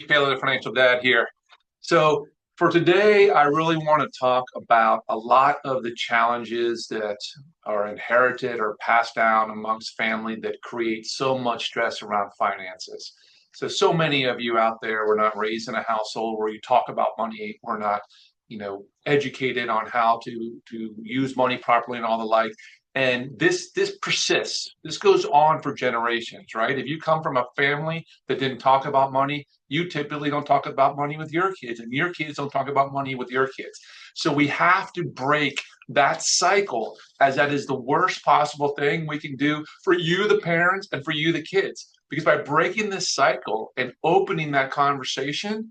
Taylor, the financial dad here. So for today, I really want to talk about a lot of the challenges that are inherited or passed down amongst family that create so much stress around finances. So many of you out there were not raised in a household where you talk about money. We're not, educated on how to use money properly and all the like. And this persists. This goes on for generations, right? If you come from a family that didn't talk about money, you typically don't talk about money with your kids, and your kids don't talk about money with your kids. So we have to break that cycle, as that is the worst possible thing we can do for you, the parents, and for you, the kids. Because by breaking this cycle and opening that conversation,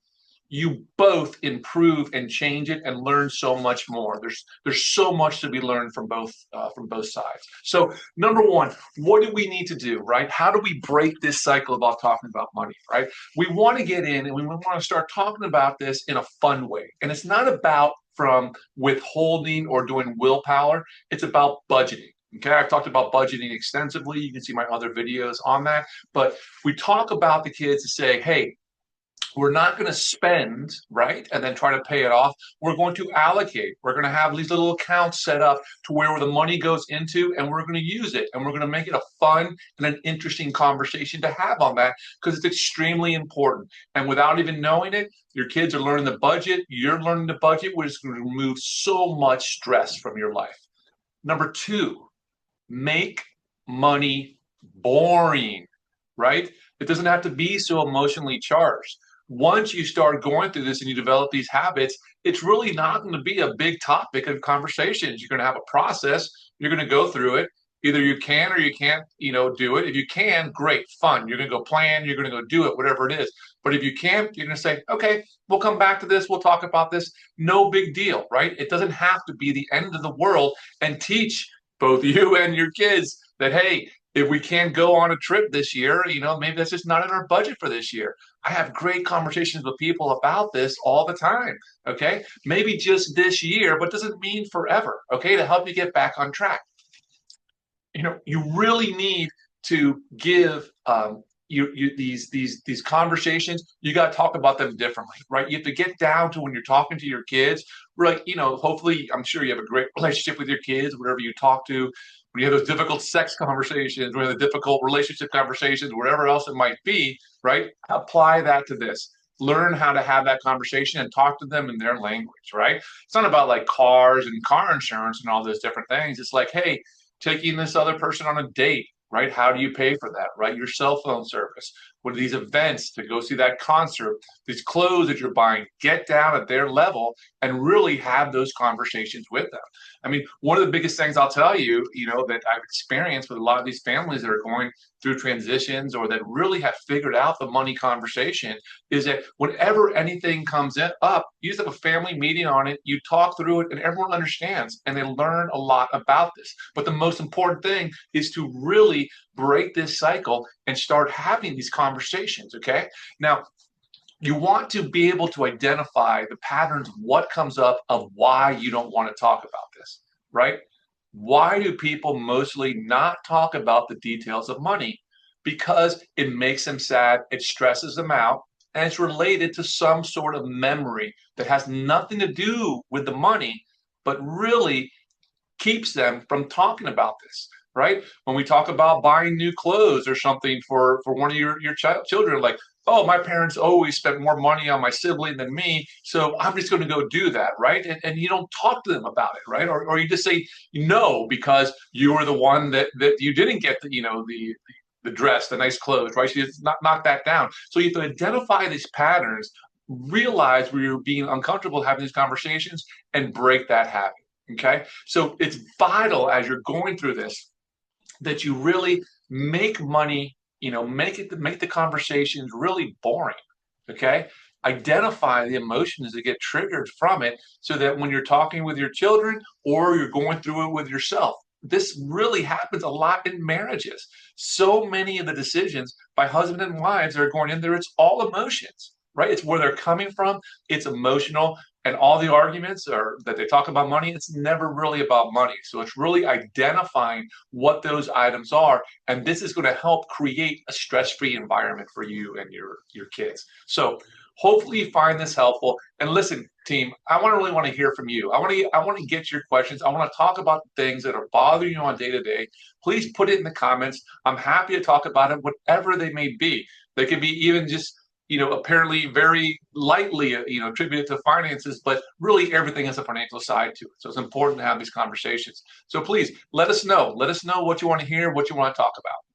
you both improve and change it and learn so much more. There's so much to be learned from both sides. So number one, what do we need to do, right? How do we break this cycle about talking about money, right? We want to get in and we want to start talking about this in a fun way. And it's not about from withholding or doing willpower. It's about budgeting. Okay, I've talked about budgeting extensively. You can see my other videos on that. But we talk about the kids to say, hey, we're not going to spend, right, and then try to pay it off. We're going to allocate. We're going to have these little accounts set up to where the money goes into, and we're going to use it. And we're going to make it a fun and an interesting conversation to have on that because it's extremely important. And without even knowing it, your kids are learning the budget. You're learning the budget, which is going to remove so much stress from your life. Number two, make money boring, right? It doesn't have to be so emotionally charged. Once you start going through this and you develop these habits, it's really not going to be a big topic of conversations. You're going to have a process. You're going to go through it. Either you can or you can't, do it. If you can, great, fun. You're going to go plan. You're going to go do it, whatever it is. But if you can't, you're going to say, okay, we'll come back to this. We'll talk about this. No big deal, right? It doesn't have to be the end of the world. And teach both you and your kids that, hey, if we can't go on a trip this year, maybe that's just not in our budget for this year. I have great conversations with people about this all the time. Okay. Maybe just this year, but doesn't mean forever. Okay. To help you get back on track. You really need to give these conversations. You got to talk about them differently, right? You have to get down to when you're talking to your kids. We're like, hopefully, I'm sure you have a great relationship with your kids, whatever you talk to. When you have those difficult sex conversations, when you have the difficult relationship conversations, whatever else it might be, right? Apply that to this. Learn how to have that conversation and talk to them in their language, right? It's not about like cars and car insurance and all those different things. It's like, hey, taking this other person on a date, right? How do you pay for that, right? Your cell phone service. What are these events to go see that concert? These clothes that you're buying, get down at their level and really have those conversations with them. I mean, one of the biggest things I'll tell you, that I've experienced with a lot of these families that are going through transitions or that really have figured out the money conversation is that whenever anything comes up, you just have a family meeting on it, you talk through it, and everyone understands and they learn a lot about this. But the most important thing is to really break this cycle and start having these conversations, okay? Now, you want to be able to identify the patterns of what comes up of why you don't want to talk about this, right? Why do people mostly not talk about the details of money? Because it makes them sad, it stresses them out, and it's related to some sort of memory that has nothing to do with the money, but really keeps them from talking about this, right? When we talk about buying new clothes or something for one of your children, like, oh, my parents always spent more money on my sibling than me, so I'm just going to go do that, right? And you don't talk to them about it, right? Or you just say no because you were the one that you didn't get the dress, the nice clothes, right? So you just knock that down. So you have to identify these patterns, realize where you're being uncomfortable having these conversations, and break that habit. Okay. So it's vital as you're going through this that you really make money, make the conversations really boring. Okay. Identify the emotions that get triggered from it so that when you're talking with your children or you're going through it with yourself, this really happens a lot in marriages. So many of the decisions by husband and wives that are going in there, it's all emotions, right? It's where they're coming from. It's emotional. And all the arguments are that they talk about money, it's never really about money. So it's really identifying what those items are. And this is going to help create a stress-free environment for you and your kids. So hopefully you find this helpful. And listen, team, I really want to hear from you. I want to get your questions. I want to talk about things that are bothering you on day to day. Please put it in the comments. I'm happy to talk about it, whatever they may be. They could be even just apparently very lightly, attributed to finances, but really everything has a financial side to it. So it's important to have these conversations. So please let us know. Let us know what you want to hear, what you want to talk about.